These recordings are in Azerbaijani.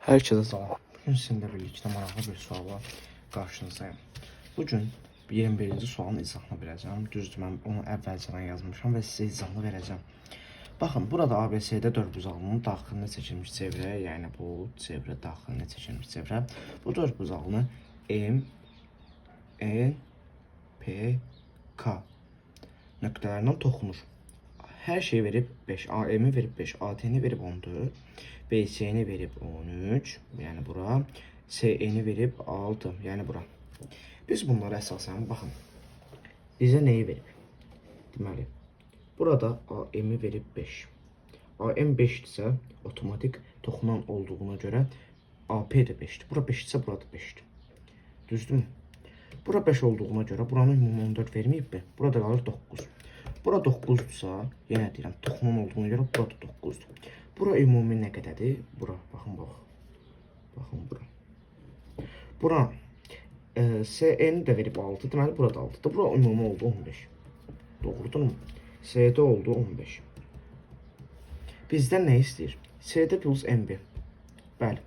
Herkese salam. Bugün sizinlə birlikdə maraqlı bir sualla qarşınızdayım. Bugün 21-ci sualın izahını verəcəm. Düzdür, mən onu əvvəlcədən yazmışam və sizə izahını verəcəm. Baxın, burada ABC'də dördbucaqlının daxilinə çəkilmiş çevrə, yəni bu çevrə daxilinə çəkilmiş çevrə. Bu dördbucaqlı M, N, P, K nöqtələrindən toxunur. Hər şey verib 5, AM-i verib 5, AT-ni verib 14, BC-ni verib 13, yəni bura, CE-ni verib 6, yəni bura. Biz bunları əsasən, baxın, bizə neyi verib? Deməli, burada AM-i verib 5. AM 5-dirsə, otomatik toxunan olduğuna görə AP də 5-dir. Bura 5-dirsə, burada 5-dir. Düzdürmü? Bura 5 olduğuna görə buranın ümumi 14 verməyib mi? Burada qalır 9. Bura 9-dursa, yenə deyirəm, toxunan olduğuna görə burada 9-dur. Bura ümumi nə qədərdir? Bura, baxın, bax. Baxın, bura. Bura CN də verib 6, deməli, burada 6-dır. Bura ümumi oldu 15. Doğrudurmu? CD oldu 15. Bizdən nə istəyir? CD plus MB. Bəli.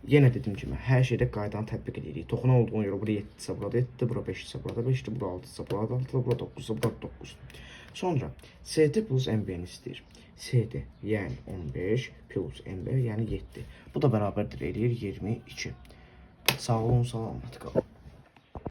Yenə dediyim kimi, hər şeydə qaydanı tətbiq edirik. Toxunan olduğuna görə bura 7-sə, burada 7-dir, bura 5-sə, burada 5-dir, bura 6-sə, burada 6-dır, bura 9-sə, burada 9. Sonra CD plus MB-ni istəyir. CD, yəni 15 plus MB, yəni 7. Bu da bərabərdir eləyir 22. Sağ olun, salamat qalın.